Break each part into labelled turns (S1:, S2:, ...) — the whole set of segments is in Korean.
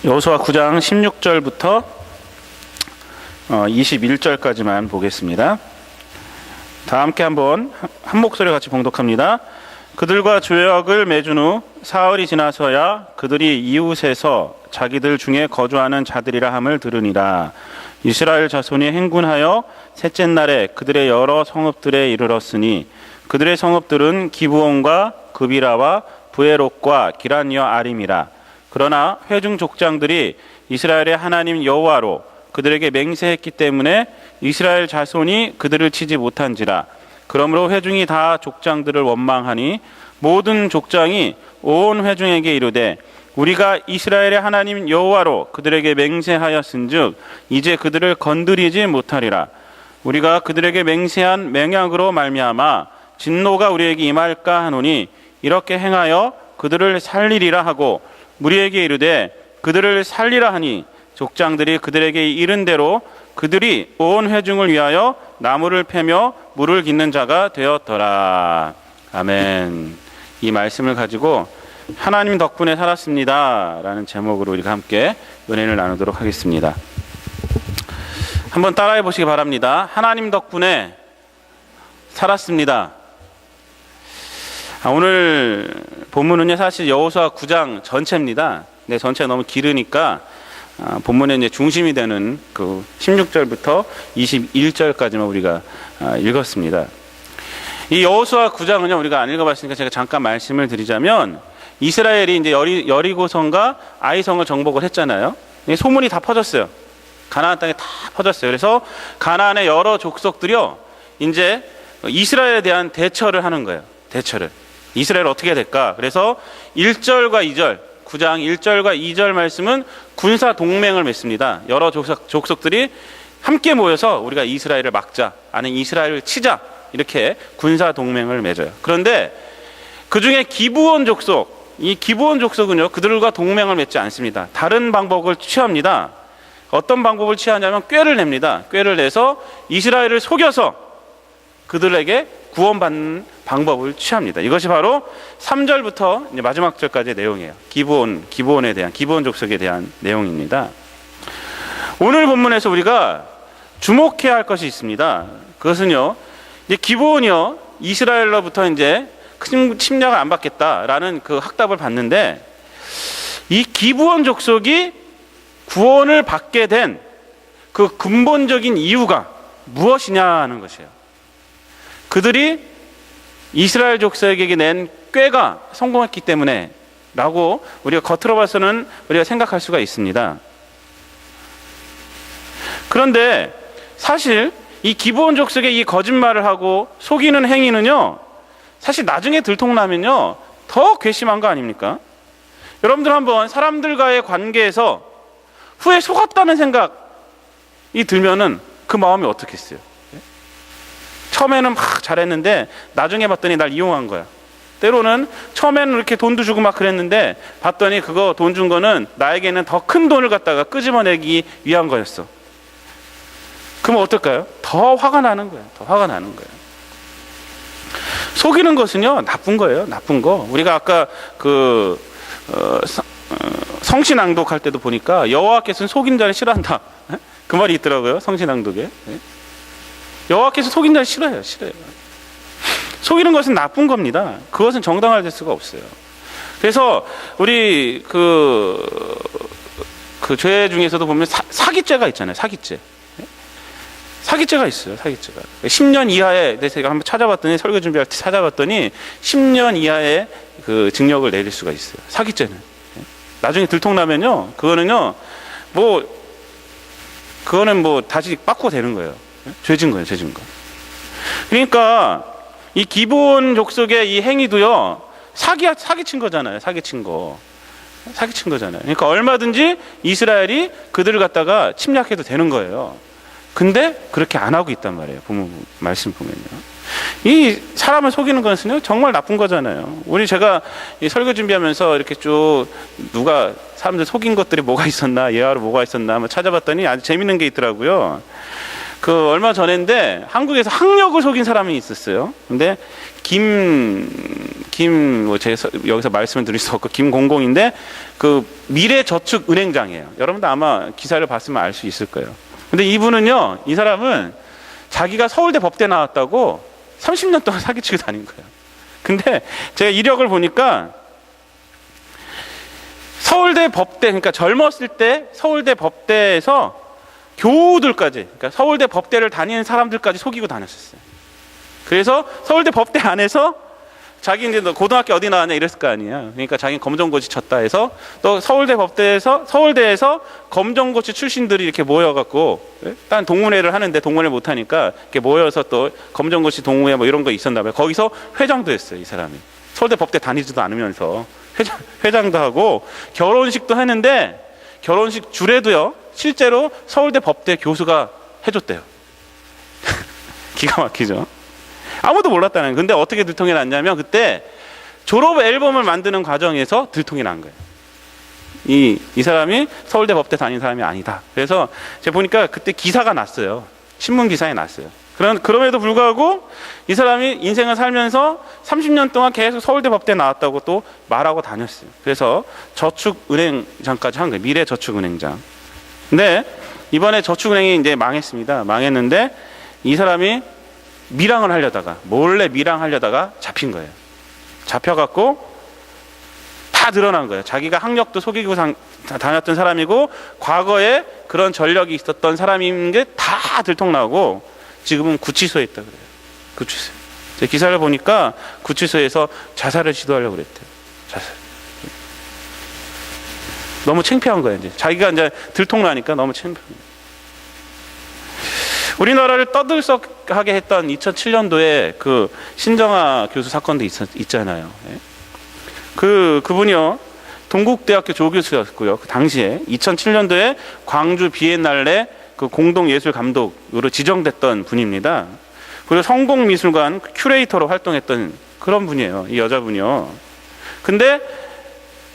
S1: 여호수아 9장 16절부터 21절까지만 보겠습니다. 다 함께 한 목소리 같이 봉독합니다. 그들과 조약을 맺은 후 사흘이 지나서야 그들이 이웃에서 자기들 중에 거주하는 자들이라 함을 들으니라. 이스라엘 자손이 행군하여 셋째 날에 그들의 여러 성읍들에 이르렀으니 그들의 성읍들은 기브온과 그비라와 부에롯과 기란여 아림이라. 그러나 회중 족장들이 이스라엘의 하나님 여호와로 그들에게 맹세했기 때문에 이스라엘 자손이 그들을 치지 못한지라. 그러므로 회중이 다 족장들을 원망하니 모든 족장이 온 회중에게 이르되 우리가 이스라엘의 하나님 여호와로 그들에게 맹세하였은즉 이제 그들을 건드리지 못하리라. 우리가 그들에게 맹세한 맹약으로 말미암아 진노가 우리에게 임할까 하노니 이렇게 행하여 그들을 살리리라 하고 무리에게 이르되 그들을 살리라 하니 족장들이 그들에게 이른 대로 그들이 온 회중을 위하여 나무를 패며 물을 깃는 자가 되었더라. 아멘. 이 말씀을 가지고 하나님 덕분에 살았습니다 라는 제목으로 우리가 함께 은혜를 나누도록 하겠습니다. 한번 따라해 보시기 바랍니다. 하나님 덕분에 살았습니다. 오늘 본문은요 사실 여호수아 9장 전체입니다. 네, 전체가 너무 길으니까 본문의 이제 중심이 되는 그 16절부터 21절까지만 우리가 읽었습니다. 이 여호수아 9장은요 우리가 안 읽어봤으니까 제가 잠깐 말씀을 드리자면 이스라엘이 이제 여리고성과 아이성을 정복을 했잖아요. 소문이 다 퍼졌어요. 가나안 땅에 다 퍼졌어요. 그래서 가나안의 여러 족속들이요 이제 이스라엘에 대한 대처를 하는 거예요. 대처를. 이스라엘 어떻게 해야 될까? 그래서 1절과 2절, 9장 1절과 2절 말씀은 군사 동맹을 맺습니다. 여러 족속들이 함께 모여서 우리가 이스라엘을 막자, 아니 이스라엘을 치자, 이렇게 군사 동맹을 맺어요. 그런데 그 중에 기브온 족속, 이 기브온 족속은요 그들과 동맹을 맺지 않습니다. 다른 방법을 취합니다. 어떤 방법을 취하냐면 꾀를 냅니다. 꾀를 내서 이스라엘을 속여서 그들에게 구원받는 방법을 취합니다. 이것이 바로 3절부터 이제 마지막 절까지의 내용이에요. 기브온에 대한, 기브온 족속에 대한 내용입니다. 오늘 본문에서 우리가 주목해야 할 것이 있습니다. 그것은요, 이제 기브온이요, 이스라엘로부터 이제 큰 침략을 안 받겠다라는 그 학답을 받는데, 이 기브온 족속이 구원을 받게 된 그 근본적인 이유가 무엇이냐는 것이에요. 그들이 이스라엘 족속에게 낸 꾀가 성공했기 때문에 라고 우리가 겉으로 봐서는 우리가 생각할 수가 있습니다. 그런데 사실 이 기브온 족속의 이 거짓말을 하고 속이는 행위는요 사실 나중에 들통나면요 더 괘씸한 거 아닙니까? 여러분들 한번 사람들과의 관계에서 후에 속았다는 생각이 들면은 그 마음이 어떻겠어요? 처음에는 막 잘했는데 나중에 봤더니 날 이용한 거야. 때로는 처음에는 이렇게 돈도 주고 막 그랬는데 봤더니 그거 돈 준 거는 나에게는 더 큰 돈을 갖다가 끄집어내기 위한 거였어. 그러면 어떨까요? 더 화가 나는 거예요. 더 화가 나는 거예요. 속이는 것은요 나쁜 거예요. 나쁜 거. 우리가 아까 성신낭독 할 때도 보니까 여호와께서는 속인 자를 싫어한다. 그 말이 있더라고요. 성신낭독에. 여호와께서 속인 자를 싫어해요. 속이는 것은 나쁜 겁니다. 그것은 정당화될 수가 없어요. 그래서 우리 그 죄 중에서도 보면 사기죄가 있잖아요. 사기죄가 있어요. 사기죄가 10년 이하에 제가 한번 찾아봤더니 설교 준비할 때 찾아봤더니 10년 이하의 그 징역을 내릴 수가 있어요. 사기죄는 나중에 들통나면요 그거는 뭐 다시 바꾸가 되는 거예요. 죄진 거예요. 그러니까 이 기브온 족속의 이 행위도요 사기친 거잖아요. 사기친 거잖아요. 그러니까 얼마든지 이스라엘이 그들을 갖다가 침략해도 되는 거예요. 근데 그렇게 안 하고 있단 말이에요. 말씀 보면요. 이 사람을 속이는 것은요 정말 나쁜 거잖아요. 제가 이 설교 준비하면서 이렇게 쭉 누가 사람들 속인 것들이 뭐가 있었나, 예화로 뭐가 있었나 한번 찾아봤더니 아주 재밌는 게 있더라고요. 그 얼마 전인데 한국에서 학력을 속인 사람이 있었어요. 근데 제가 여기서 말씀을 드릴 수 없고 김공공인데 그 미래저축은행장이에요. 여러분도 아마 기사를 봤으면 알 수 있을 거예요. 근데 이분은요, 이 사람은 자기가 서울대 법대 나왔다고 30년 동안 사기치고 다닌 거예요. 근데 제가 이력을 보니까 서울대 법대, 그러니까 젊었을 때 서울대 법대에서 교우들까지, 그러니까 서울대 법대를 다니는 사람들까지 속이고 다녔었어요. 그래서 서울대 법대 안에서 자기 이제 너 고등학교 어디 나왔냐 이랬을 거 아니야. 그러니까 자기 검정고시 쳤다 해서 또 서울대에서 검정고시 출신들이 이렇게 모여갖고 딴 동문회를 하는데 동문회 못 하니까 이렇게 모여서 또 검정고시 동문회 뭐 이런 거 있었나 봐요. 거기서 회장도 했어요, 이 사람이. 서울대 법대 다니지도 않으면서 회장도 하고 결혼식도 했는데 결혼식 주례도요, 실제로 서울대 법대 교수가 해줬대요. 기가 막히죠. 아무도 몰랐다는 거예요. 근데 어떻게 들통이 났냐면 그때 졸업 앨범을 만드는 과정에서 들통이 난 거예요. 이 사람이 서울대 법대 다닌 사람이 아니다. 그래서 제가 보니까 그때 기사가 났어요. 신문 기사에 났어요. 그럼에도 불구하고 이 사람이 인생을 살면서 30년 동안 계속 서울대 법대 나왔다고 또 말하고 다녔어요. 그래서 저축은행장까지 한 거예요. 미래저축은행장. 근데 이번에 저축은행이 이제 망했습니다. 망했는데 이 사람이 몰래 밀항하려다가 잡힌 거예요. 잡혀갖고 다 드러난 거예요. 자기가 학력도 속이고 다녔던 사람이고 과거에 그런 전력이 있었던 사람인 게 다 들통나고 지금은 구치소에 있다 그래요. 구치소. 제 기사를 보니까 구치소에서 자살을 시도하려고 그랬대요. 자살. 너무 창피한 거예요. 이제 자기가 이제 들통나니까 너무 창피한 거예요. 우리나라를 떠들썩하게 했던 2007년도에 그 신정아 교수 사건도 있잖아요. 그분이요, 동국대학교 조교수였고요. 그 당시에 2007년도에 광주 비엔날레 그 공동예술 감독으로 지정됐던 분입니다. 그리고 성공미술관 큐레이터로 활동했던 그런 분이에요. 이 여자분이요. 근데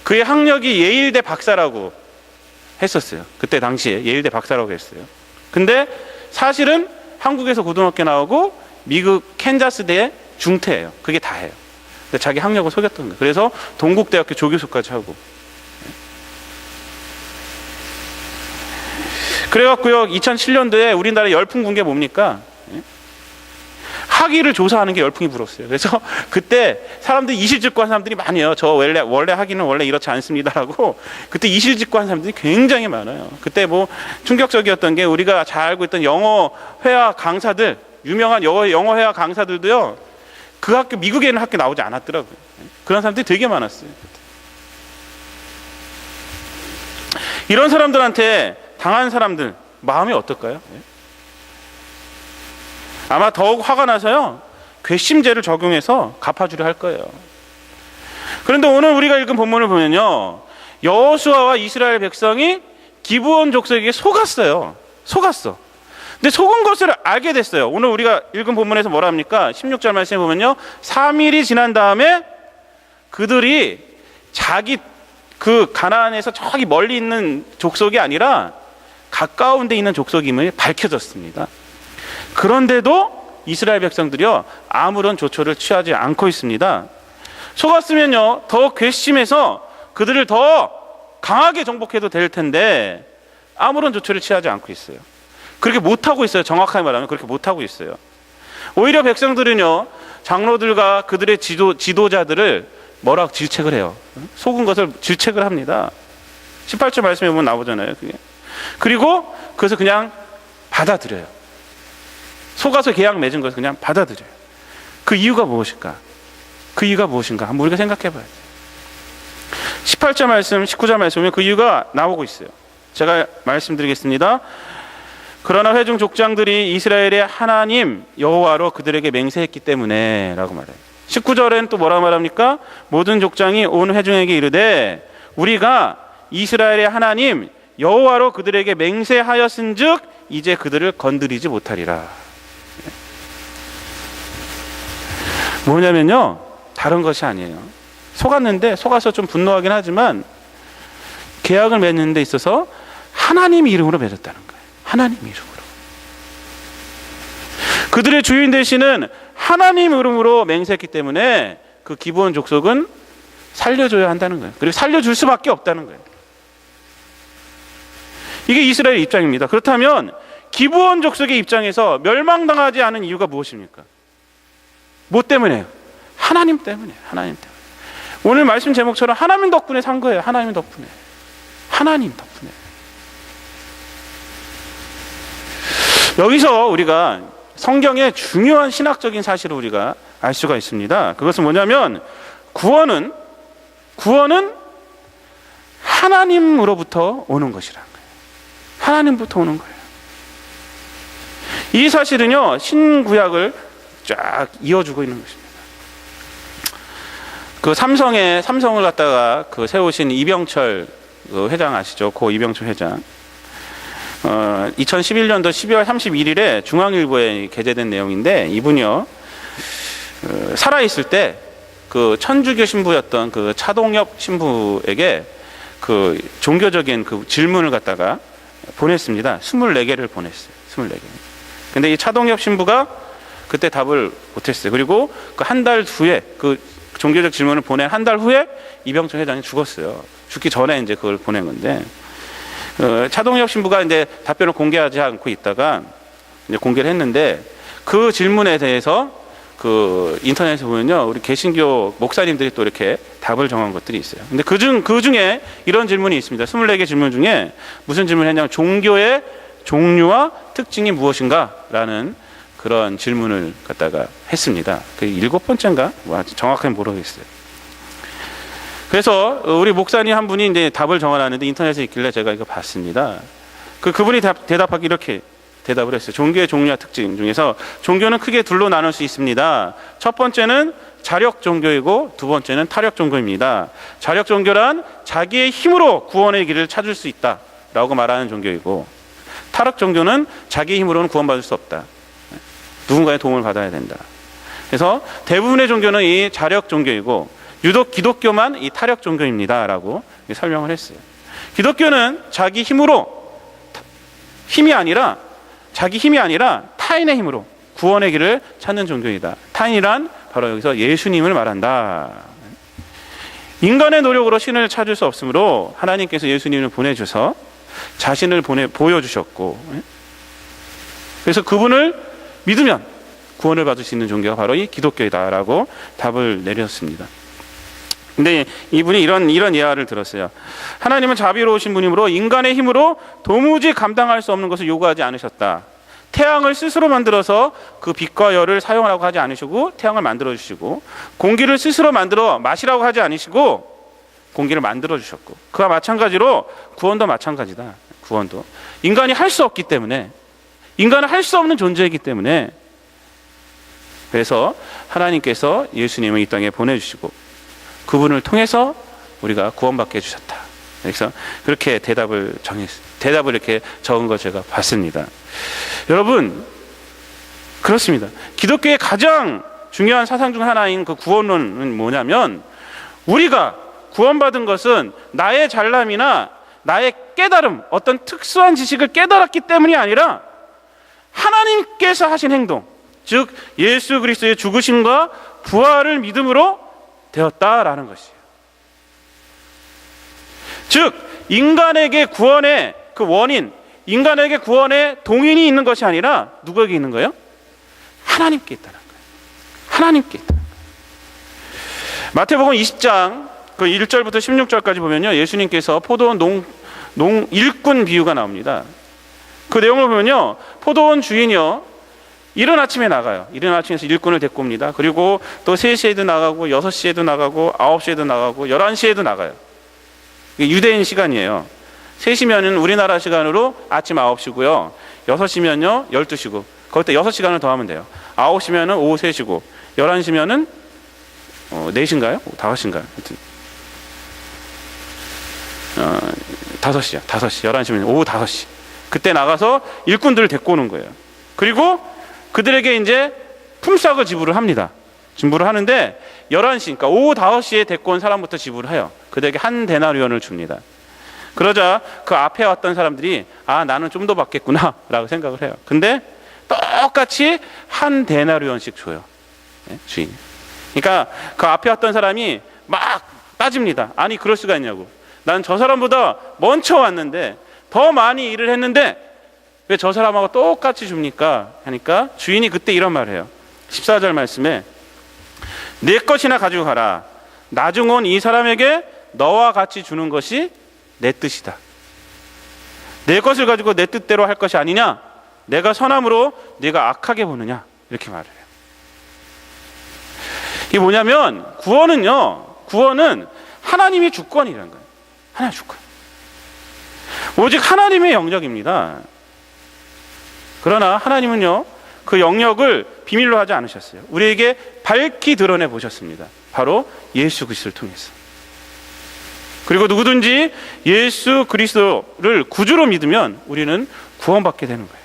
S1: 그의 학력이 예일대 박사라고 했었어요. 그때 당시에 예일대 박사라고 했어요. 근데 사실은 한국에서 고등학교 나오고 미국 캔자스대에 중퇴예요. 그게 다예요. 근데 자기 학력을 속였던 거예요. 그래서 동국대학교 조교수까지 하고. 그래갖고요, 2007년도에 우리나라 열풍 군 게 뭡니까? 학위를 조사하는 게 열풍이 불었어요. 그래서 그때 사람들이 이실직고한 사람들이 많아요. 저 원래 학위는 원래 이렇지 않습니다라고. 그때 이실직고한 사람들이 굉장히 많아요. 그때 뭐 충격적이었던 게 우리가 잘 알고 있던 영어 회화 강사들, 유명한 영어 회화 강사들도요, 그 학교 미국에는 학교 나오지 않았더라고요. 그런 사람들이 되게 많았어요. 이런 사람들한테 당한 사람들 마음이 어떨까요? 아마 더욱 화가 나서요, 괘씸죄를 적용해서 갚아주려 할 거예요. 그런데 오늘 우리가 읽은 본문을 보면요, 여호수아와 이스라엘 백성이 기브온 족속에게 속았어요. 근데 속은 것을 알게 됐어요. 오늘 우리가 읽은 본문에서 뭐라 합니까? 16절 말씀에 보면요, 3일이 지난 다음에 그들이 자기 그 가나안에서 저기 멀리 있는 족속이 아니라 가까운 데 있는 족속임을 밝혀졌습니다. 그런데도 이스라엘 백성들이요, 아무런 조처를 취하지 않고 있습니다. 속았으면요, 더 괘씸해서 그들을 더 강하게 정복해도 될 텐데 아무런 조처를 취하지 않고 있어요. 그렇게 못하고 있어요. 정확하게 말하면 그렇게 못하고 있어요. 오히려 백성들은요, 장로들과 그들의 지도자들을 뭐라고 질책을 해요. 속은 것을 질책을 합니다. 18절 말씀에 보면 나오잖아요, 그게. 그리고 그것을 그냥 받아들여요. 속아서 계약 맺은 것을 그냥 받아들여요. 그 이유가 무엇일까? 한번 우리가 생각해 봐야 돼요. 18절 말씀, 19절 말씀 보면 그 이유가 나오고 있어요. 제가 말씀드리겠습니다. 그러나 회중 족장들이 이스라엘의 하나님 여호와로 그들에게 맹세했기 때문에 라고 말해요. 19절엔 또 뭐라고 말합니까? 모든 족장이 온 회중에게 이르되 우리가 이스라엘의 하나님 여호와로 그들에게 맹세하였은즉 이제 그들을 건드리지 못하리라. 뭐냐면요, 다른 것이 아니에요. 속아서 좀 분노하긴 하지만 계약을 맺는 데 있어서 하나님 이름으로 맺었다는 거예요. 하나님 이름으로. 그들의 주인 되시는 하나님 이름으로 맹세했기 때문에 그 기브온 족속은 살려줘야 한다는 거예요. 그리고 살려줄 수밖에 없다는 거예요. 이게 이스라엘의 입장입니다. 그렇다면 기브온 족속의 입장에서 멸망당하지 않은 이유가 무엇입니까? 뭐 때문에요? 하나님 때문이에요. 하나님 때문에. 오늘 말씀 제목처럼 하나님 덕분에 산 거예요. 하나님 덕분에. 하나님 덕분에. 여기서 우리가 성경의 중요한 신학적인 사실을 우리가 알 수가 있습니다. 그것은 뭐냐면 구원은 하나님으로부터 오는 것이라는 거예요. 하나님부터 오는 거예요. 이 사실은요, 신구약을 쫙 이어주고 있는 것입니다. 그 삼성을 갖다가 그 세우신 이병철 그 회장 아시죠? 고 이병철 회장. 2011년도 12월 31일에 중앙일보에 게재된 내용인데, 이분이요, 살아있을 때 그 천주교 신부였던 그 차동엽 신부에게 그 종교적인 그 질문을 갖다가 보냈습니다. 24개를 보냈어요. 24개. 근데 이 차동엽 신부가 그때 답을 못했어요. 그리고 그 한 달 후에 그 종교적 질문을 보낸 한 달 후에 이병철 회장이 죽었어요. 죽기 전에 이제 그걸 보낸 건데, 차동엽 신부가 이제 답변을 공개하지 않고 있다가 이제 공개를 했는데, 그 질문에 대해서 그 인터넷에 보면요, 우리 개신교 목사님들이 또 이렇게 답을 정한 것들이 있어요. 근데 그 중에 이런 질문이 있습니다. 24개 질문 중에 무슨 질문을 했냐면, 종교의 종류와 특징이 무엇인가? 라는 그런 질문을 갖다가 했습니다. 그 7번째인가? 정확하게 모르겠어요. 그래서 우리 목사님 한 분이 이제 답을 정하는데 인터넷에 있길래 제가 이거 봤습니다. 그분이 대답하기 이렇게 대답을 했어요. 종교의 종류와 특징 중에서 종교는 크게 둘로 나눌 수 있습니다. 첫 번째는 자력 종교이고 두 번째는 타력 종교입니다. 자력 종교란 자기의 힘으로 구원의 길을 찾을 수 있다라고 말하는 종교이고, 타력 종교는 자기 힘으로는 구원받을 수 없다. 누군가의 도움을 받아야 된다. 그래서 대부분의 종교는 이 자력 종교이고, 유독 기독교만 이 타력 종교입니다 라고 설명을 했어요. 기독교는 자기 힘이 아니라 타인의 힘으로 구원의 길을 찾는 종교이다. 타인이란 바로 여기서 예수님을 말한다. 인간의 노력으로 신을 찾을 수 없으므로 하나님께서 예수님을 보내주셔서 자신을 보여주셨고, 그래서 그분을 믿으면 구원을 받을 수 있는 종교가 바로 이 기독교이다라고 답을 내렸습니다. 근데 이분이 이런 예화를 들었어요. 하나님은 자비로우신 분이므로 인간의 힘으로 도무지 감당할 수 없는 것을 요구하지 않으셨다. 태양을 스스로 만들어서 그 빛과 열을 사용하라고 하지 않으시고 태양을 만들어 주시고, 공기를 스스로 만들어 마시라고 하지 않으시고 공기를 만들어 주셨고, 그와 마찬가지로 구원도 마찬가지다. 구원도 인간이 할 수 없기 때문에, 인간은 할 수 없는 존재이기 때문에, 그래서 하나님께서 예수님을 이 땅에 보내주시고 그분을 통해서 우리가 구원받게 해주셨다. 그래서 그렇게 대답을 이렇게 적은 걸 제가 봤습니다. 여러분, 그렇습니다. 기독교의 가장 중요한 사상 중 하나인 그 구원론은 뭐냐면, 우리가 구원받은 것은 나의 잘남이나 나의 깨달음, 어떤 특수한 지식을 깨달았기 때문이 아니라 하나님께서 하신 행동, 즉 예수 그리스도의 죽으심과 부활을 믿음으로 되었다라는 것이에요. 즉 인간에게 구원의 그 원인, 인간에게 구원의 동인이 있는 것이 아니라 누구에게 있는 거예요? 하나님께 있다는 거예요. 하나님께 있다는 거예요. 마태복음 20장 그 1절부터 16절까지 보면요, 예수님께서 포도원 일꾼 비유가 나옵니다. 그 내용을 보면요, 포도원 주인이요, 이른 아침에 나가요. 이른 아침에서 일꾼을 데리고 옵니다. 그리고 또 3시에도 나가고 6시에도 나가고 9시에도 나가고 11시에도 나가요. 이게 유대인 시간이에요. 3시면은 우리나라 시간으로 아침 9시고요. 6시면요 12시고, 거기다 6시간을 더 하면 돼요. 9시면은 오후 3시고, 11시면은 4시인가요? 5시인가요? 하여튼 5시야. 5시. 11시면 오후 5시. 그때 나가서 일꾼들을 데리고 오는 거예요. 그리고 그들에게 이제 품삯을 지불을 합니다. 지불을 하는데 11시, 그러니까 오후 5시에 데리고 온 사람부터 지불을 해요. 그들에게 한 데나리온을 줍니다. 그러자 그 앞에 왔던 사람들이 나는 좀 더 받겠구나 라고 생각을 해요. 근데 똑같이 한 데나리온씩 줘요. 네? 주인이. 그러니까 그 앞에 왔던 사람이 막 따집니다. 아니 그럴 수가 있냐고. 난 저 사람보다 먼저 왔는데 더 많이 일을 했는데 왜 저 사람하고 똑같이 줍니까? 하니까 주인이 그때 이런 말을 해요. 14절 말씀에 내 것이나 가지고 가라. 나중 온 이 사람에게 너와 같이 주는 것이 내 뜻이다. 내 것을 가지고 내 뜻대로 할 것이 아니냐? 내가 선함으로 네가 악하게 보느냐? 이렇게 말을 해요. 이게 뭐냐면 구원은 하나님의 주권이라는 거예요. 하나님의 주권. 오직 하나님의 영역입니다. 그러나 하나님은요, 그 영역을 비밀로 하지 않으셨어요. 우리에게 밝히 드러내 보셨습니다. 바로 예수 그리스도를 통해서. 그리고 누구든지 예수 그리스도를 구주로 믿으면 우리는 구원받게 되는 거예요.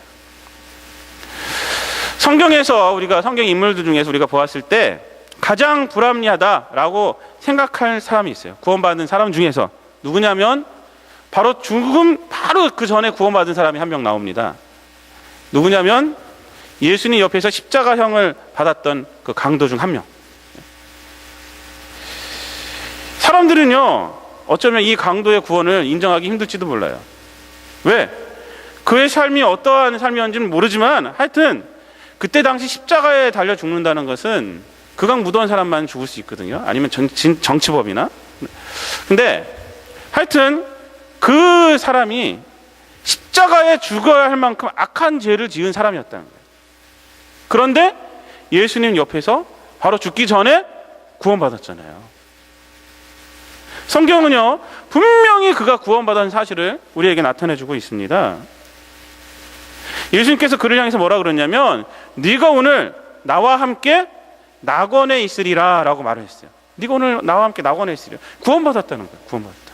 S1: 성경에서 우리가 성경 인물들 중에서 우리가 보았을 때 가장 불합리하다라고 생각할 사람이 있어요. 구원받은 사람 중에서 누구냐면 바로 바로 그 전에 구원받은 사람이 한 명 나옵니다. 누구냐면 예수님 옆에서 십자가형을 받았던 그 강도 중 한 명. 사람들은요, 어쩌면 이 강도의 구원을 인정하기 힘들지도 몰라요. 왜? 그의 삶이 어떠한 삶이었는지는 모르지만 하여튼 그때 당시 십자가에 달려 죽는다는 것은 극악 무도한 사람만 죽을 수 있거든요. 아니면 정치범이나. 근데 하여튼 그 사람이 십자가에 죽어야 할 만큼 악한 죄를 지은 사람이었다는 거예요. 그런데 예수님 옆에서 바로 죽기 전에 구원받았잖아요. 성경은요, 분명히 그가 구원받은 사실을 우리에게 나타내주고 있습니다. 예수님께서 그를 향해서 뭐라 그러냐면 네가 오늘 나와 함께 낙원에 있으리라 라고 말을 했어요. 네가 오늘 나와 함께 낙원에 있으리라. 구원받았다는 거예요. 구원받았다.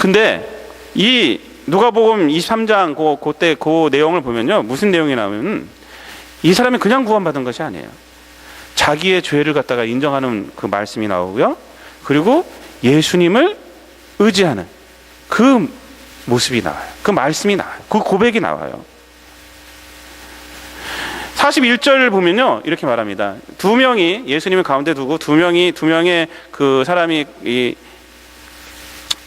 S1: 근데 이 누가복음 23장 그때 그 내용을 보면요, 무슨 내용이 나오면 이 사람이 그냥 구원받은 것이 아니에요. 자기의 죄를 갖다가 인정하는 그 말씀이 나오고요, 그리고 예수님을 의지하는 그 모습이 나와요. 그 말씀이 나와요. 그 고백이 나와요. 41절을 보면요, 이렇게 말합니다. 두 명이 예수님을 가운데 두고 두 명의 그 사람이 이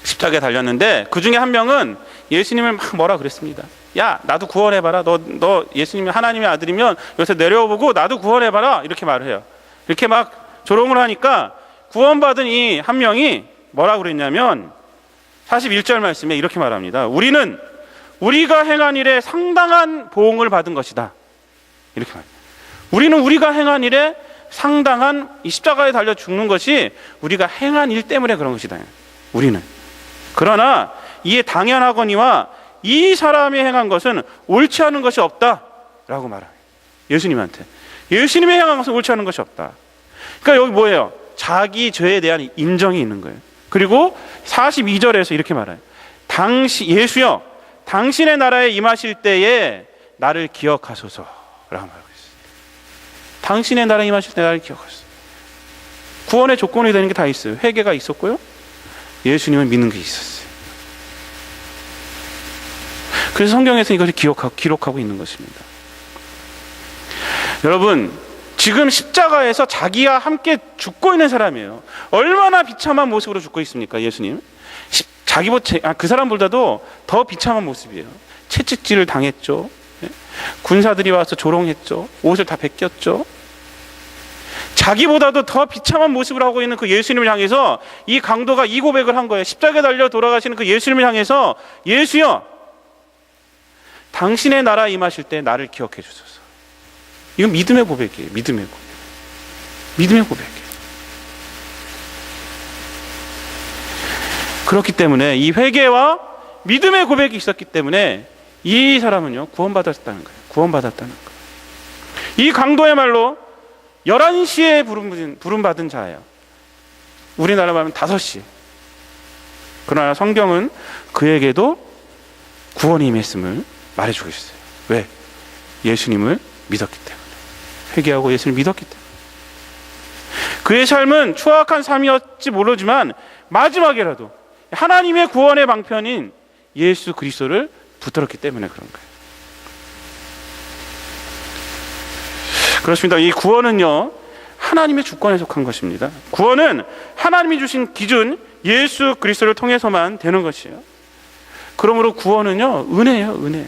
S1: 십자가에 달렸는데 그 중에 한 명은 예수님을 막 뭐라 그랬습니다. 야, 나도 구원해봐라. 너 예수님이 하나님의 아들이면 여기서 내려오고 나도 구원해봐라. 이렇게 말을 해요. 이렇게 막 조롱을 하니까 구원받은 이 한 명이 뭐라 그랬냐면 41절 말씀에 이렇게 말합니다. 우리는 우리가 행한 일에 상당한 보응을 받은 것이다. 이렇게 말합니다. 우리는 우리가 행한 일에 상당한 이 십자가에 달려 죽는 것이 우리가 행한 일 때문에 그런 것이다. 우리는. 그러나 이에 당연하거니와 이 사람이 행한 것은 옳지 않은 것이 없다라고 말합니다. 예수님한테. 예수님이 행한 것은 옳지 않은 것이 없다. 그러니까 여기 뭐예요? 자기 죄에 대한 인정이 있는 거예요. 그리고 42절에서 이렇게 말해요. 예수여, 당신의 나라에 임하실 때에 나를 기억하소서라고 말하고 있어요. 당신의 나라에 임하실 때 나를 기억하소서. 구원의 조건이 되는 게 다 있어요. 회개가 있었고요, 예수님을 믿는 게 있었어요. 그래서 성경에서 이것을 기록하고 있는 것입니다. 여러분, 지금 십자가에서 자기와 함께 죽고 있는 사람이에요. 얼마나 비참한 모습으로 죽고 있습니까, 예수님? 그 사람보다도 더 비참한 모습이에요. 채찍질을 당했죠. 군사들이 와서 조롱했죠. 옷을 다 벗겼죠. 자기보다도 더 비참한 모습을 하고 있는 그 예수님을 향해서 이 강도가 이 고백을 한 거예요. 십자가에 달려 돌아가시는 그 예수님을 향해서 예수여, 당신의 나라 임하실 때 나를 기억해 주소서. 이건 믿음의 고백이에요. 믿음의 고백. 믿음의 고백이에요. 그렇기 때문에 이 회개와 믿음의 고백이 있었기 때문에 이 사람은요, 구원받았다는 거예요. 구원받았다는 거예요. 이 강도야말로 11시에 부름받은 자예요. 우리나라 말하면 5시. 그러나 성경은 그에게도 구원이 임했음을 말해주고 있어요. 왜? 예수님을 믿었기 때문에. 회개하고 예수님을 믿었기 때문에. 그의 삶은 추악한 삶이었지 모르지만 마지막에라도 하나님의 구원의 방편인 예수 그리스도를 붙들었기 때문에 그런 거예요. 그렇습니다. 이 구원은요, 하나님의 주권에 속한 것입니다. 구원은 하나님이 주신 기준 예수 그리스도를 통해서만 되는 것이에요. 그러므로 구원은요, 은혜예요. 은혜.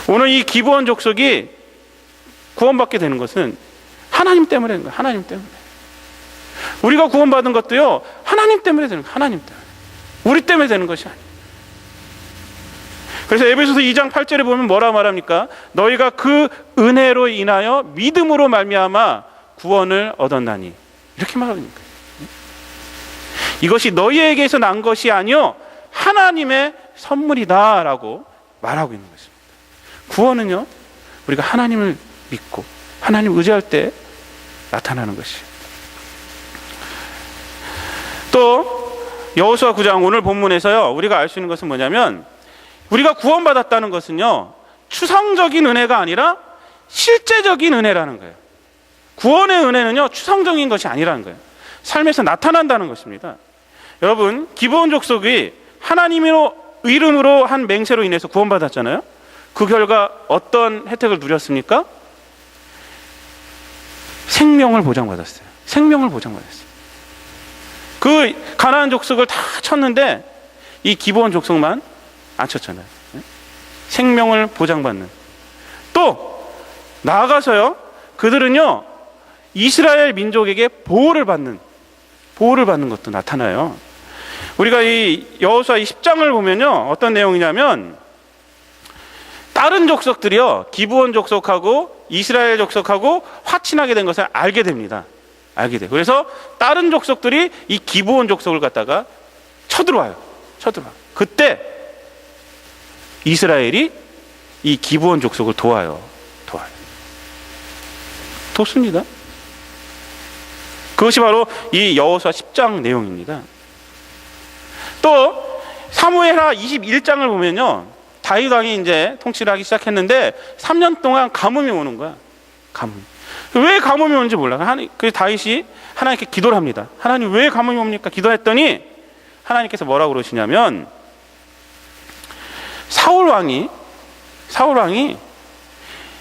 S1: 오늘 이 기브온 족속이 구원받게 되는 것은 하나님 때문에 되는 거예요. 하나님 때문에. 우리가 구원받은 것도요, 하나님 때문에 되는 거예요. 하나님 때문에. 우리 때문에 되는 것이 아니에요. 그래서 에베소서 2장 8절에 보면 뭐라 말합니까? 너희가 그 은혜로 인하여 믿음으로 말미암아 구원을 얻었나니, 이렇게 말합니다. 이것이 너희에게서 난 것이 아니요 하나님의 선물이다라고 말하고 있는 것입니다. 구원은요, 우리가 하나님을 믿고 하나님 의지할 때 나타나는 것이에요. 또 여호수아 9장 오늘 본문에서요, 우리가 알 수 있는 것은 뭐냐면, 우리가 구원받았다는 것은요, 추상적인 은혜가 아니라 실제적인 은혜라는 거예요. 구원의 은혜는요, 추상적인 것이 아니라는 거예요. 삶에서 나타난다는 것입니다. 여러분, 기브온 족속이 하나님의 이름으로 한 맹세로 인해서 구원받았잖아요. 그 결과 어떤 혜택을 누렸습니까? 생명을 보장받았어요. 생명을 보장받았어요. 그 가나안 족속을 다 쳤는데 이 기브온 족속만 안 쳤잖아요. 생명을 보장받는. 또 나아가서요, 그들은요 이스라엘 민족에게 보호를 받는 것도 나타나요. 우리가 이 여호수아 10장을 보면요, 어떤 내용이냐면, 다른 족속들이요 기브온 족속하고 이스라엘 족속하고 화친하게 된 것을 알게 됩니다. 알게 돼요. 그래서 다른 족속들이 이 기브온 족속을 갖다가 쳐들어와요. 그때 이스라엘이 이 기브온 족속을 도와요. 돕습니다. 그것이 바로 이 여호수아 10장 내용입니다. 또 사무엘하 21장을 보면요, 다윗 왕이 이제 통치를 하기 시작했는데 3년 동안 가뭄이 오는 거야. 가뭄. 왜 가뭄이 오는지 몰라. 그래서 다윗이 하나님께 기도를 합니다. 하나님, 왜 가뭄이 옵니까? 기도했더니 하나님께서 뭐라고 그러시냐면, 사울 왕이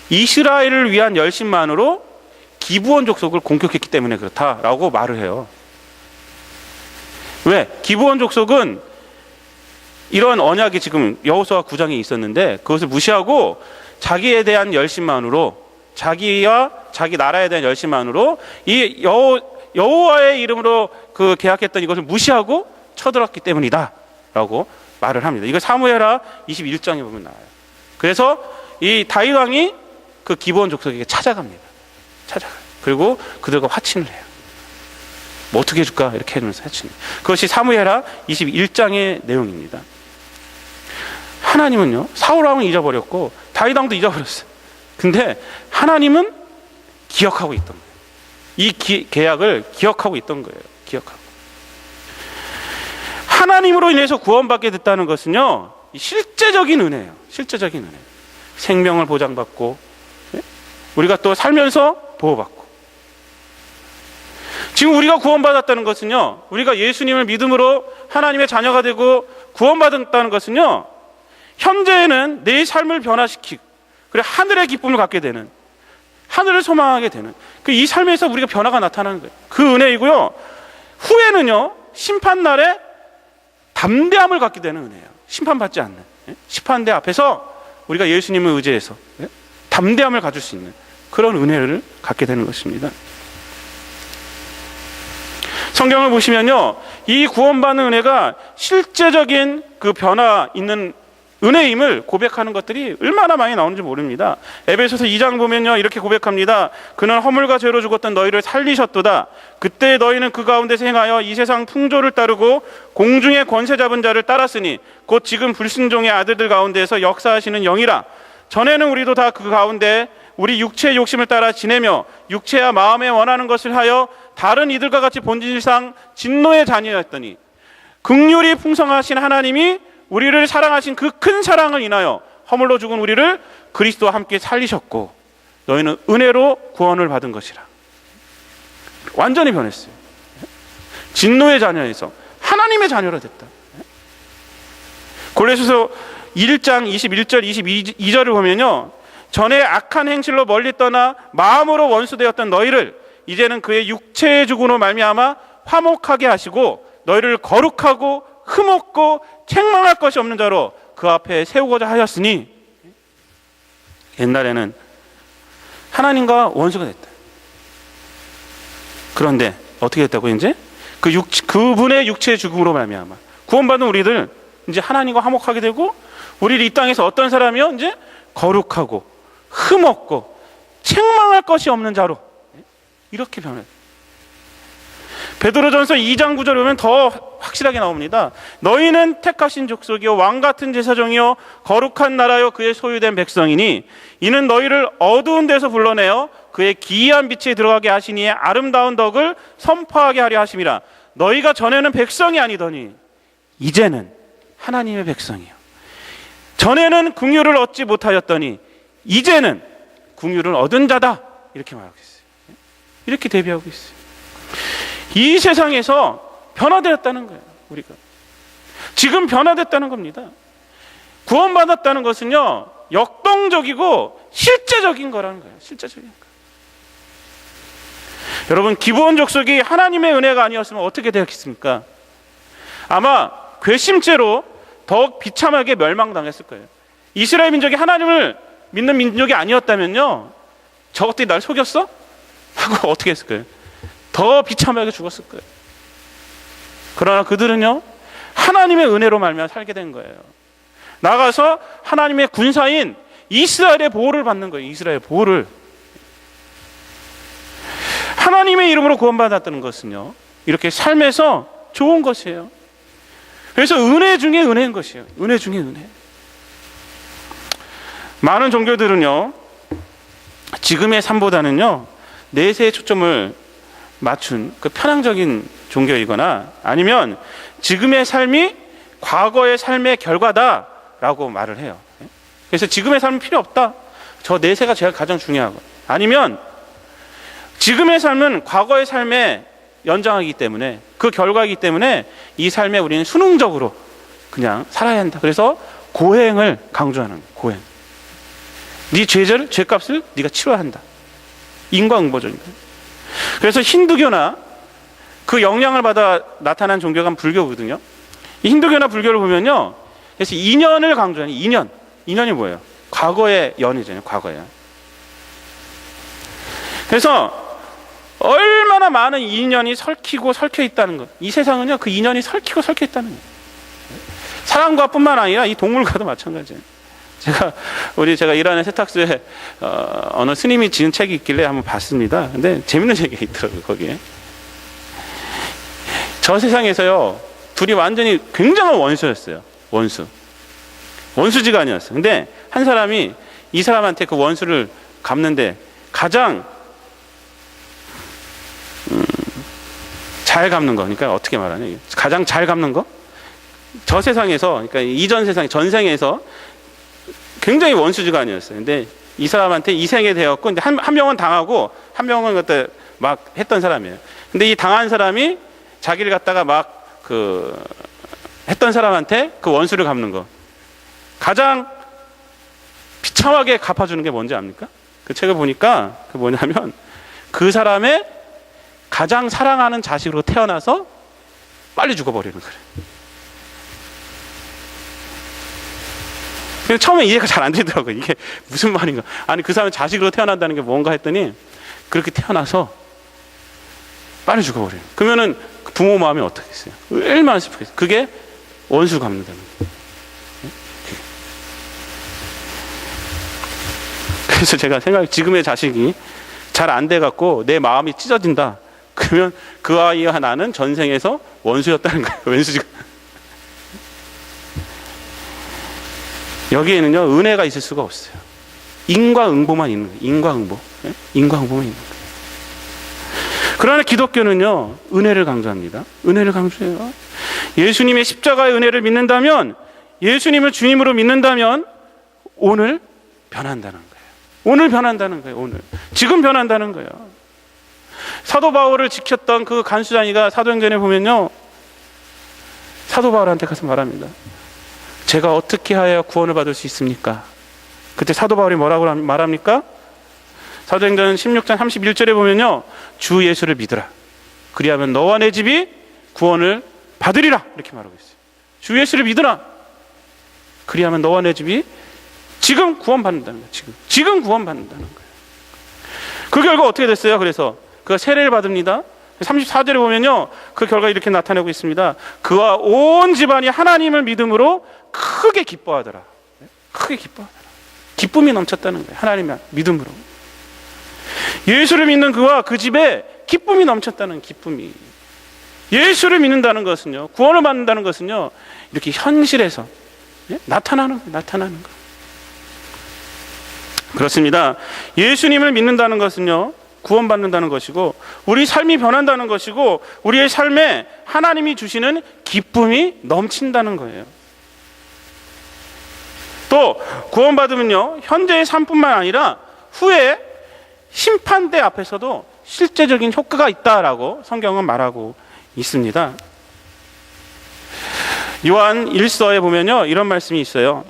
S1: 이스라엘을 위한 열심만으로 기브온 족속을 공격했기 때문에 그렇다라고 말을 해요. 왜? 기브온 족속은 이런 언약이 지금 여호수아 9장에 있었는데 그것을 무시하고 자기에 대한 열심만으로, 자기와 자기 나라에 대한 열심만으로 이 여호와의 이름으로 그 계약했던 이것을 무시하고 쳐들었기 때문이다라고 말을 합니다. 이거 사무엘하 21장에 보면 나와요. 그래서 이 다윗 왕이 그 기브온 족속에게 찾아갑니다. 그리고 그들과 화친을 해요. 뭐 어떻게 해줄까? 이렇게 하면서 화친을. 그것이 사무엘하 21장의 내용입니다. 하나님은요, 사울 왕은 잊어버렸고 다윗 왕도 잊어버렸어요. 근데 하나님은 기억하고 있던 거예요. 이 계약을 기억하고 있던 거예요. 하나님으로 인해서 구원받게 됐다는 것은요, 실제적인 은혜예요. 실제적인 은혜. 생명을 보장받고, 우리가 또 살면서 보호받고. 지금 우리가 구원받았다는 것은요, 우리가 예수님을 믿음으로 하나님의 자녀가 되고 구원받았다는 것은요, 현재에는 내 삶을 변화시키고, 그래 하늘의 기쁨을 갖게 되는, 하늘을 소망하게 되는 이 삶에서 우리가 변화가 나타나는 거예요. 그 은혜이고요, 후에는요, 심판날에 담대함을 갖게 되는 은혜예요. 심판받지 않는, 심판대 앞에서 우리가 예수님을 의지해서 담대함을 가질 수 있는 그런 은혜를 갖게 되는 것입니다. 성경을 보시면요, 이 구원받는 은혜가 실제적인 그 변화 있는 은혜임을 고백하는 것들이 얼마나 많이 나오는지 모릅니다. 에베소서 2장 보면요, 이렇게 고백합니다. 그는 허물과 죄로 죽었던 너희를 살리셨도다. 그때 너희는 그 가운데서 행하여 이 세상 풍조를 따르고 공중의 권세 잡은 자를 따랐으니 곧 지금 불순종의 아들들 가운데서 역사하시는 영이라. 전에는 우리도 다 그 가운데 우리 육체의 욕심을 따라 지내며 육체와 마음에 원하는 것을 하여 다른 이들과 같이 본질상 진노의 자녀였더니 긍휼이 풍성하신 하나님이 우리를 사랑하신 그 큰 사랑을 인하여 허물로 죽은 우리를 그리스도와 함께 살리셨고 너희는 은혜로 구원을 받은 것이라. 완전히 변했어요. 진노의 자녀에서 하나님의 자녀로 됐다. 골로새서 1장 21절 22절을 보면요, 전에 악한 행실로 멀리 떠나 마음으로 원수되었던 너희를 이제는 그의 육체의 죽음으로 말미암아 화목하게 하시고 너희를 거룩하고 흠없고 책망할 것이 없는 자로 그 앞에 세우고자 하셨으니. 옛날에는 하나님과 원수가 됐다. 그런데 어떻게 됐다고? 이제 그분의 육체의 죽음으로 말미암아 구원받은 우리들 이제 하나님과 화목하게 되고, 우리를 이 땅에서 어떤 사람이요? 이제 거룩하고 흠없고 책망할 것이 없는 자로 이렇게 변해. 베드로전서 2장 9절에 보면 더 확실하게 나옵니다. 너희는 택하신 족속이요 왕같은 제사장이요 거룩한 나라요 그의 소유된 백성이니 이는 너희를 어두운 데서 불러내어 그의 기이한 빛에 들어가게 하시니 아름다운 덕을 선포하게 하려 하심이라. 너희가 전에는 백성이 아니더니 이제는 하나님의 백성이요, 전에는 긍휼을 얻지 못하였더니 이제는 긍휼을 얻은 자다. 이렇게 말하고 있어요. 이렇게 대비하고 있어요. 이 세상에서 변화되었다는 거예요. 우리가 지금 변화됐다는 겁니다. 구원받았다는 것은요 역동적이고 실제적인 거라는 거예요. 실제적인 거. 여러분, 기브온 족속이 하나님의 은혜가 아니었으면 어떻게 되었겠습니까? 아마 괘씸죄로 더욱 비참하게 멸망당했을 거예요. 이스라엘 민족이 하나님을 믿는 민족이 아니었다면요 저것들이 날 속였어? 하고 어떻게 했을 거예요? 더 비참하게 죽었을 거예요. 그러나 그들은요 하나님의 은혜로 말미암아 살게 된 거예요. 나가서 하나님의 군사인 이스라엘의 보호를 받는 거예요. 이스라엘의 보호를. 하나님의 이름으로 구원받았다는 것은요 이렇게 삶에서 좋은 것이에요. 그래서 은혜 중에 은혜인 것이에요. 은혜 중에 은혜. 많은 종교들은요 지금의 삶보다는요 내세에 초점을 맞춘 그 편향적인 종교이거나 아니면 지금의 삶이 과거의 삶의 결과다라고 말을 해요. 그래서 지금의 삶은 필요 없다. 저 내세가 제일 가장 중요하고, 아니면 지금의 삶은 과거의 삶의 연장이기 때문에, 그 결과이기 때문에 이 삶에 우리는 순응적으로 그냥 살아야 한다. 그래서 고행을 강조하는 거예요. 고행. 네 죄값을 네가 치러야 한다. 인과응보적인 거예요. 그래서 힌두교나 그 영향을 받아 나타난 종교가 불교거든요. 이 힌두교나 불교를 보면요 그래서 인연을 강조하는. 인연이 뭐예요? 과거의 연이잖아요. 과거의. 그래서 얼마나 많은 인연이 설키고 설켜 있다는 것. 이 세상은요 그 인연이 설키고 설켜 있다는 거예요. 사람과 뿐만 아니라 이 동물과도 마찬가지예요. 제가 일하는 세탁소에 어느 스님이 지은 책이 있길래 한번 봤습니다. 근데 재밌는 얘기가 있더라고요. 거기에 저 세상에서요 둘이 완전히 굉장한 원수였어요. 원수지가 아니었어요. 근데 한 사람이 이 사람한테 그 원수를 갚는데 가장 잘 갚는 거. 그러니까 어떻게 말하냐, 가장 잘 갚는 거, 저 세상에서, 그러니까 이전 세상 전생에서 굉장히 원수지가 아니었어요. 근데 이 사람한테 이생에 되었고, 근데 한 명은 당하고 한 명은 그때 막 했던 사람이에요. 근데 이 당한 사람이 자기를 갖다가 막 했던 사람한테 그 원수를 갚는 거. 가장 비참하게 갚아주는 게 뭔지 압니까? 그 책을 보니까 그 뭐냐면 그 사람의 가장 사랑하는 자식으로 태어나서 빨리 죽어버리는 거예요. 처음에 이해가 잘 안 되더라고요. 이게 무슨 말인가. 아니 그 사람의 자식으로 태어난다는 게 뭔가 했더니 그렇게 태어나서 빨리 죽어버려요. 그러면은 부모 마음이 어떻겠어요? 얼마나 슬프겠어요. 그게 원수 갚는다는 거예요. 그래서 제가 지금의 자식이 잘 안 돼갖고 내 마음이 찢어진다. 그러면 그 아이와 나는 전생에서 원수였다는 거예요. 원수지가. 여기에는요 은혜가 있을 수가 없어요. 인과응보만 있는 거예요. 인과응보만 있는 거예요. 그러나 기독교는요 은혜를 강조합니다. 은혜를 강조해요. 예수님의 십자가의 은혜를 믿는다면, 예수님을 주님으로 믿는다면 오늘 변한다는 거예요. 오늘 변한다는 거예요. 오늘 지금 변한다는 거예요. 사도 바울을 지켰던 그 간수장이가 사도행전에 보면요 사도 바울한테 가서 말합니다. 제가 어떻게 하여 구원을 받을 수 있습니까? 그때 사도 바울이 뭐라고 말합니까? 사도행전 16장 31절에 보면요, 주 예수를 믿으라. 그리하면 너와 내 집이 구원을 받으리라. 이렇게 말하고 있어요. 주 예수를 믿으라. 그리하면 너와 내 집이 지금 구원받는다는 거예요. 지금 구원받는다는 거예요. 그 결과 어떻게 됐어요? 그래서 그가 세례를 받습니다. 34절에 보면요, 그 결과 이렇게 나타내고 있습니다. 그와 온 집안이 하나님을 믿음으로 크게 기뻐하더라. 크게 기뻐하더라. 기쁨이 넘쳤다는 거예요. 하나님의 믿음으로. 예수를 믿는 그와 그 집에 기쁨이 넘쳤다는 기쁨이. 예수를 믿는다는 것은요, 구원을 받는다는 것은요, 이렇게 현실에서 나타나는 거예요. 나타나는 거. 그렇습니다. 예수님을 믿는다는 것은요, 구원받는다는 것이고, 우리 삶이 변한다는 것이고, 우리의 삶에 하나님이 주시는 기쁨이 넘친다는 거예요. 또 구원받으면요, 현재의 삶뿐만 아니라 후에 심판대 앞에서도 실제적인 효과가 있다라고 성경은 말하고 있습니다. 요한 1서에 보면요, 이런 말씀이 있어요.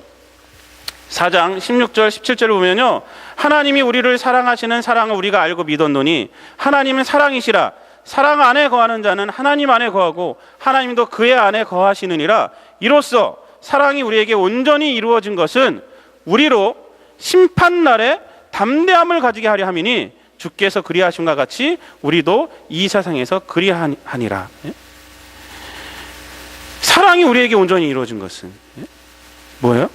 S1: 4장 16절 17절을 보면요, 하나님이 우리를 사랑하시는 사랑을 우리가 알고 믿었노니 하나님은 사랑이시라. 사랑 안에 거하는 자는 하나님 안에 거하고 하나님도 그의 안에 거하시느니라. 이로써 사랑이 우리에게 온전히 이루어진 것은 우리로 심판날에 담대함을 가지게 하려 함이니 주께서 그리하심과 같이 우리도 이 세상에서 그리하니라. 사랑이 우리에게 온전히 이루어진 것은 뭐예요?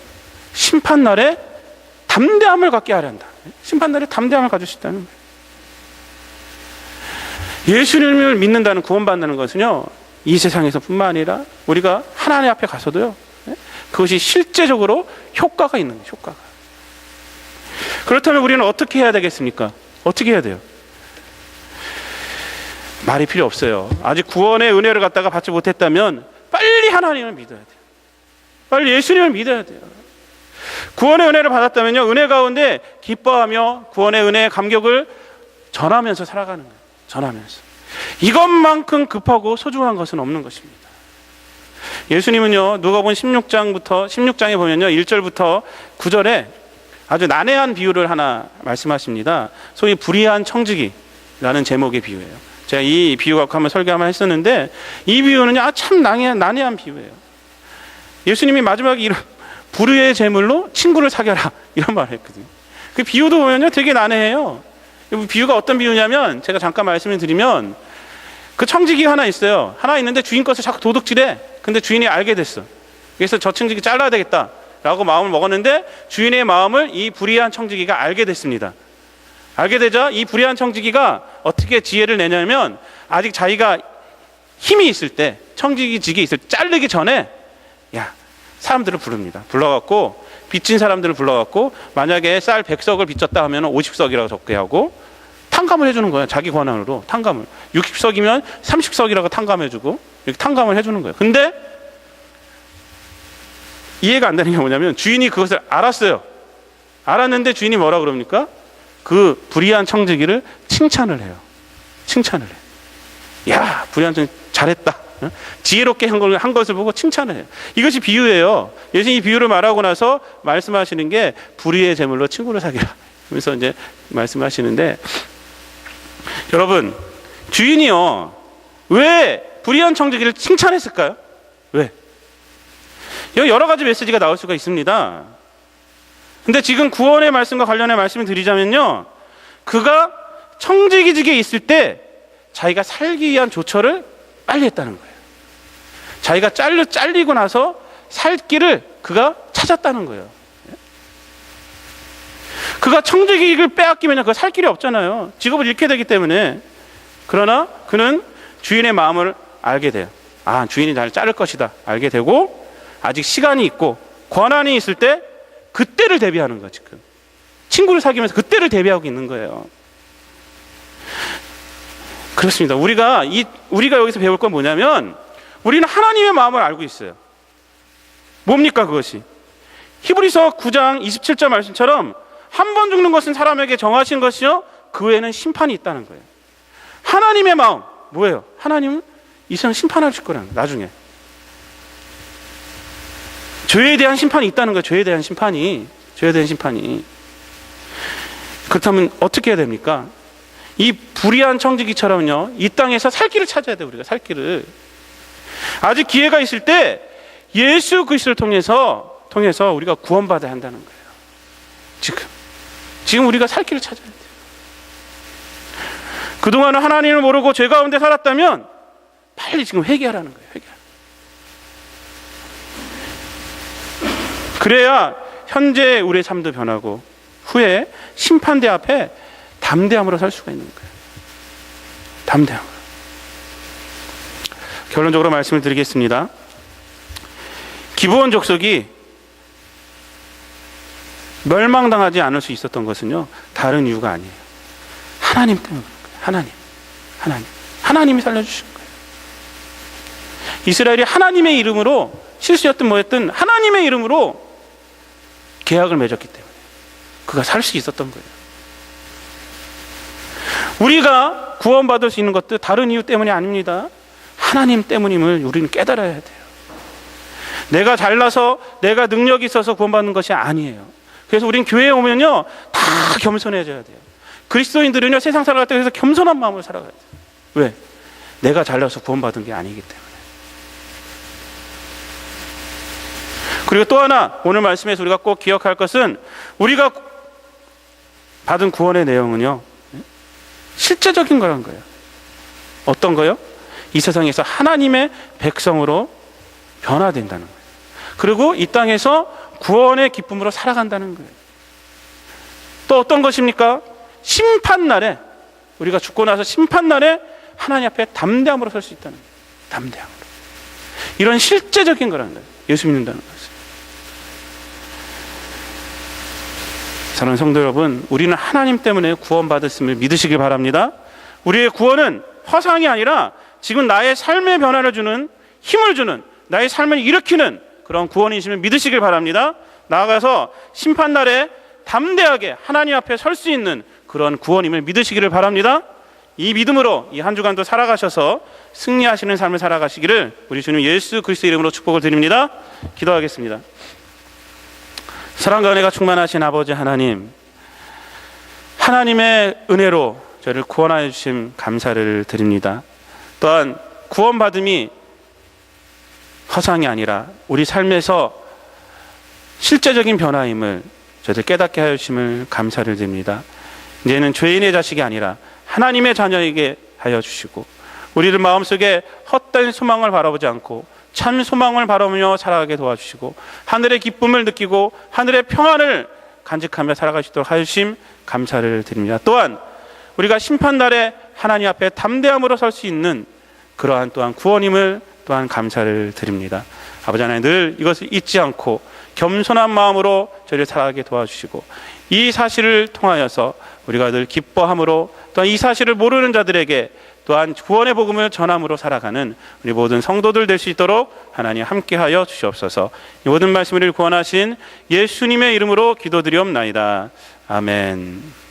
S1: 심판날에 담대함을 갖게 하려 한다. 심판날에 담대함을 가질 수 있다는 거예요. 예수님을 믿는다는, 구원받는 것은요, 이 세상에서 뿐만 아니라 우리가 하나님 앞에 가서도요, 그것이 실제적으로 효과가 있는 거예요. 효과가. 그렇다면 우리는 어떻게 해야 되겠습니까? 어떻게 해야 돼요? 말이 필요 없어요. 아직 구원의 은혜를 갖다가 받지 못했다면 빨리 하나님을 믿어야 돼요. 빨리 예수님을 믿어야 돼요. 구원의 은혜를 받았다면요, 은혜 가운데 기뻐하며 구원의 은혜의 감격을 전하면서 살아가는 거예요. 전하면서. 이것만큼 급하고 소중한 것은 없는 것입니다. 예수님은요, 누가복음 16장에 보면요, 1절부터 9절에 아주 난해한 비유를 하나 말씀하십니다. 소위 불의한 청지기라는 제목의 비유예요. 제가 이 비유 갖고 한번 설교 한번 했었는데, 이 비유는요, 참 난해한 비유예요. 예수님이 마지막에 이런 불의의 제물로 친구를 사겨라, 이런 말을 했거든요. 그 비유도 보면요, 되게 난해해요. 비유가 어떤 비유냐면, 제가 잠깐 말씀을 드리면, 그 청지기가 하나 있어요. 하나 있는데 주인 것을 자꾸 도둑질해. 근데 주인이 알게 됐어. 그래서 저 청지기 잘라야 되겠다 라고 마음을 먹었는데, 주인의 마음을 이 불의한 청지기가 알게 됐습니다. 알게 되자 이 불의한 청지기가 어떻게 지혜를 내냐면, 아직 자기가 힘이 있을 때, 청지기 직이 있을 때, 자르기 전에 사람들을 부릅니다. 불러갖고 빚진 사람들을 불러갖고, 만약에 쌀 100석을 빚졌다 하면 50석이라고 적게 하고 탕감을 해주는 거예요. 자기 권한으로 탕감을. 60석이면 30석이라고 탕감해주고, 이렇게 탕감을 해주는 거예요. 근데 이해가 안 되는 게 뭐냐면, 주인이 그것을 알았어요. 알았는데 주인이 뭐라 그럽니까? 그 불의한 청지기를 칭찬을 해요. 칭찬을 해요. 야, 불의한 청지기 잘했다. 지혜롭게 한 것을 보고 칭찬을 해요. 이것이 비유예요. 예수님이 비유를 말하고 나서 말씀하시는 게 불의의 제물로 친구를 사귀라. 그래서 이제 말씀하시는데, 여러분, 주인이요, 왜 불의한 청지기를 칭찬했을까요? 왜? 여러 가지 메시지가 나올 수가 있습니다. 근데 지금 구원의 말씀과 관련해 말씀을 드리자면요, 그가 청지기직에 있을 때 자기가 살기 위한 조처를 빨리 했다는 거예요. 자기가 잘리고 나서 살 길을 그가 찾았다는 거예요. 그가 청지기를 빼앗기면 그가 살 길이 없잖아요. 직업을 잃게 되기 때문에. 그러나 그는 주인의 마음을 알게 돼요. 아, 주인이 나를 자를 것이다 알게 되고, 아직 시간이 있고 권한이 있을 때 그때를 대비하는 거예요. 지금 친구를 사귀면서 그때를 대비하고 있는 거예요. 그렇습니다. 우리가 여기서 배울 건 뭐냐면, 우리는 하나님의 마음을 알고 있어요. 뭡니까 그것이? 히브리서 9장 27절 말씀처럼 한 번 죽는 것은 사람에게 정하신 것이요, 그 외에는 심판이 있다는 거예요. 하나님의 마음 뭐예요? 하나님은 이 세상 심판하실 거라는 거예요. 나중에 죄에 대한 심판이 있다는 거예요. 죄에 대한 심판이. 죄에 대한 심판이. 그렇다면 어떻게 해야 됩니까? 이 불의한 청지기처럼요, 이 땅에서 살 길을 찾아야 돼요. 우리가 살 길을. 아직 기회가 있을 때 예수 그리스도를 통해서 우리가 구원받아야 한다는 거예요. 지금 우리가 살 길을 찾아야 돼요. 그동안은 하나님을 모르고 죄 가운데 살았다면 빨리 지금 회개하라는 거예요. 그래야 현재 우리의 삶도 변하고 후에 심판대 앞에 담대함으로 설 수가 있는 거예요. 담대함으로. 결론적으로 말씀을 드리겠습니다. 기브온 족속이 멸망당하지 않을 수 있었던 것은요, 다른 이유가 아니에요. 하나님 때문입니다. 하나님이 살려주신 거예요. 이스라엘이 하나님의 이름으로, 실수였든 뭐였든 하나님의 이름으로 계약을 맺었기 때문에 그가 살 수 있었던 거예요. 우리가 구원받을 수 있는 것도 다른 이유 때문이 아닙니다. 하나님 때문임을 우리는 깨달아야 돼요. 내가 잘나서, 내가 능력이 있어서 구원받는 것이 아니에요. 그래서 우리는 교회에 오면요, 다 겸손해져야 돼요. 그리스도인들은요, 세상 살아갈 때 그래서 겸손한 마음으로 살아가야 돼요. 왜? 내가 잘나서 구원받은 게 아니기 때문에. 그리고 또 하나, 오늘 말씀에서 우리가 꼭 기억할 것은, 우리가 받은 구원의 내용은요, 실제적인 거란 거예요. 어떤 거요? 이 세상에서 하나님의 백성으로 변화된다는 거예요. 그리고 이 땅에서 구원의 기쁨으로 살아간다는 거예요. 또 어떤 것입니까? 심판날에, 우리가 죽고 나서 심판날에 하나님 앞에 담대함으로 설 수 있다는 거예요. 담대함으로. 이런 실제적인 거라는 거예요. 예수 믿는다는 것은. 사랑하는 성도 여러분, 우리는 하나님 때문에 구원받았음을 믿으시길 바랍니다. 우리의 구원은 허상이 아니라 지금 나의 삶의 변화를 주는, 힘을 주는, 나의 삶을 일으키는 그런 구원이심을 믿으시길 바랍니다. 나아가서 심판날에 담대하게 하나님 앞에 설 수 있는 그런 구원임을 믿으시기를 바랍니다. 이 믿음으로 이 한 주간도 살아가셔서 승리하시는 삶을 살아가시기를 우리 주님 예수 그리스도 이름으로 축복을 드립니다. 기도하겠습니다. 사랑과 은혜가 충만하신 아버지 하나님, 하나님의 은혜로 저를 구원하여 주심 감사를 드립니다. 또한 구원받음이 허상이 아니라 우리 삶에서 실제적인 변화임을 저희들 깨닫게 하여 주심을 감사를 드립니다. 이제는 죄인의 자식이 아니라 하나님의 자녀에게 하여 주시고, 우리를 마음속에 헛된 소망을 바라보지 않고 참 소망을 바라보며 살아가게 도와주시고, 하늘의 기쁨을 느끼고 하늘의 평안을 간직하며 살아갈 수 있도록 하여 주심 감사를 드립니다. 또한 우리가 심판날에 하나님 앞에 담대함으로 설 수 있는 그러한 또한 구원임을 또한 감사를 드립니다. 아버지 하나님, 늘 이것을 잊지 않고 겸손한 마음으로 저희를 살아가게 도와주시고, 이 사실을 통하여서 우리가 늘 기뻐함으로, 또한 이 사실을 모르는 자들에게 또한 구원의 복음을 전함으로 살아가는 우리 모든 성도들 될 수 있도록 하나님 함께하여 주시옵소서. 이 모든 말씀을 구원하신 예수님의 이름으로 기도드리옵나이다. 아멘.